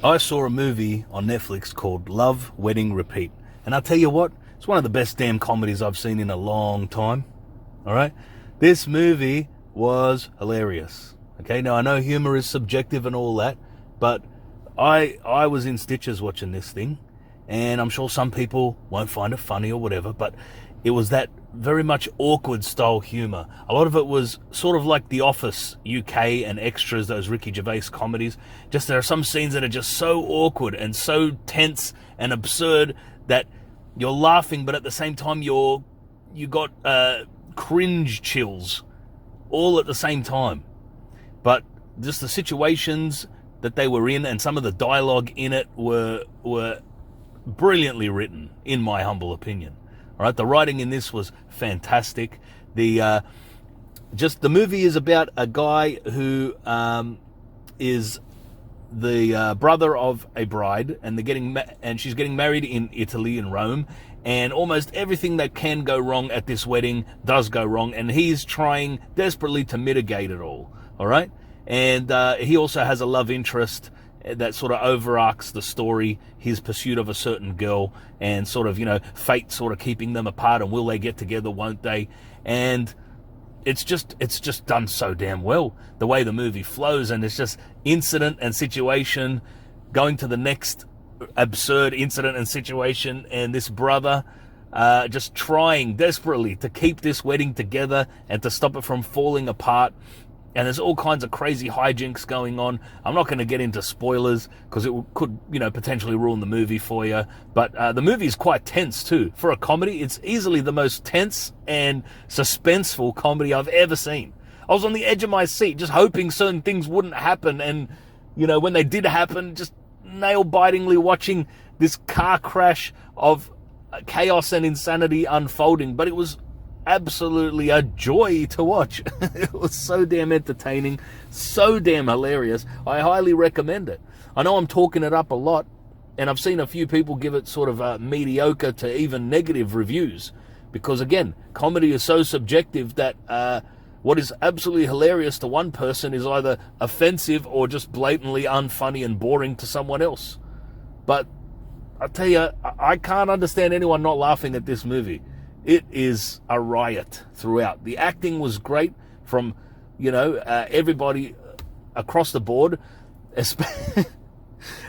I saw a movie on Netflix called Love, Wedding, Repeat. And I'll tell you what, it's one of the best damn comedies I've seen in a long time. All right? This movie was hilarious. Okay, now I know humor is subjective and all that, but I was in stitches watching this thing. And I'm sure some people won't find it funny or whatever, but it was that very much awkward style humor. A lot of it was sort of like The Office UK and Extras, those Ricky Gervais comedies. Just there are some scenes that are just so awkward and so tense and absurd that you're laughing, but at the same time you got cringe chills all at the same time. But just the situations that they were in and some of the dialogue in it were brilliantly written, in my humble opinion. All right, the writing in this was fantastic. The movie is about a guy who is the brother of a bride, and she's getting married in Italy, in Rome, and almost everything that can go wrong at this wedding does go wrong, and he's trying desperately to mitigate it all. All right, and he also has a love interest that sort of overarches the story, his pursuit of a certain girl, and sort of, fate sort of keeping them apart, and will they get together, won't they? And it's just done so damn well, the way the movie flows, and it's just incident and situation going to the next absurd incident and situation, and this brother just trying desperately to keep this wedding together and to stop it from falling apart. And there's all kinds of crazy hijinks going on. I'm not going to get into spoilers because it could, potentially ruin the movie for you. But the movie is quite tense too. For a comedy, it's easily the most tense and suspenseful comedy I've ever seen. I was on the edge of my seat just hoping certain things wouldn't happen. And, when they did happen, just nail-bitingly watching this car crash of chaos and insanity unfolding. But it was absolutely a joy to watch. It was so damn entertaining, so damn hilarious. I highly recommend it. I know I'm talking it up a lot, and I've seen a few people give it sort of mediocre to even negative reviews, because again, comedy is so subjective that what is absolutely hilarious to one person is either offensive or just blatantly unfunny and boring to someone else. But I tell you, I can't understand anyone not laughing at this movie. It is a riot throughout. The acting was great from, everybody across the board.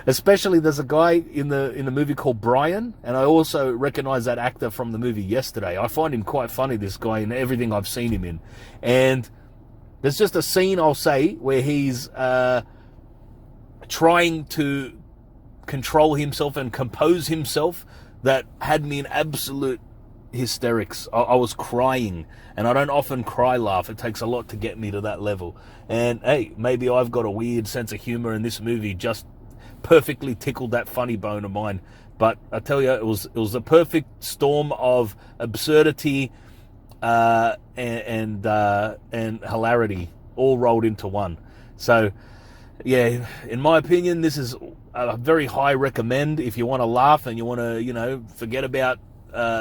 Especially there's a guy in the movie called Brian, and I also recognize that actor from the movie Yesterday. I find him quite funny, this guy, in everything I've seen him in. And there's just a scene, I'll say, where he's trying to control himself and compose himself that had me in absolute hysterics. I was crying, and I don't often cry laugh. It takes a lot to get me to that level. And hey, maybe I've got a weird sense of humor, and this movie just perfectly tickled that funny bone of mine. But I tell you, it was the perfect storm of absurdity and hilarity all rolled into one. So yeah, in my opinion, this is a very high recommend if you want to laugh and you want to forget about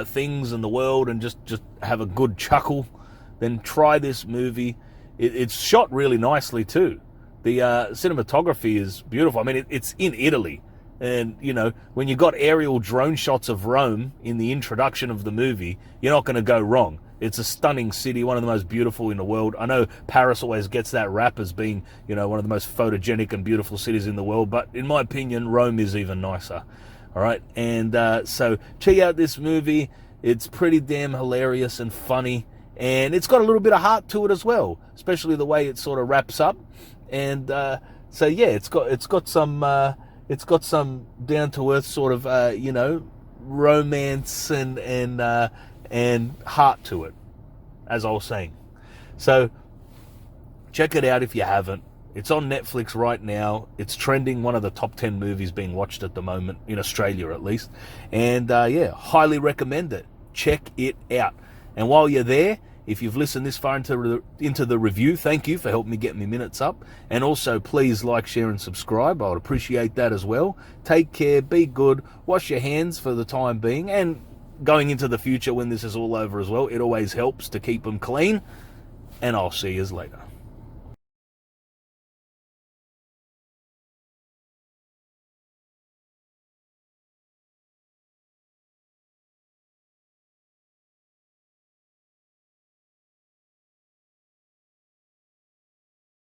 things in the world and just have a good chuckle. Then try this movie. It's shot really nicely too. The cinematography is beautiful. I mean, it's in Italy, and when you got aerial drone shots of Rome in the introduction of the movie, you're not going to go wrong. It's a stunning city, one of the most beautiful in the world. I know Paris always gets that rap as being one of the most photogenic and beautiful cities in the world, but in my opinion, Rome is even nicer. All right, and so check out this movie. It's pretty damn hilarious and funny, and it's got a little bit of heart to it as well, especially the way it sort of wraps up. And so yeah, it's got some down to earth sort of romance and heart to it, as I was saying. So check it out if you haven't. It's on Netflix right now. It's trending, one of the top 10 movies being watched at the moment, in Australia at least. And yeah, highly recommend it. Check it out. And while you're there, if you've listened this far into the review, thank you for helping me get my minutes up. And also, please like, share, and subscribe. I would appreciate that as well. Take care, be good, wash your hands for the time being, and going into the future when this is all over as well. It always helps to keep them clean. And I'll see you later.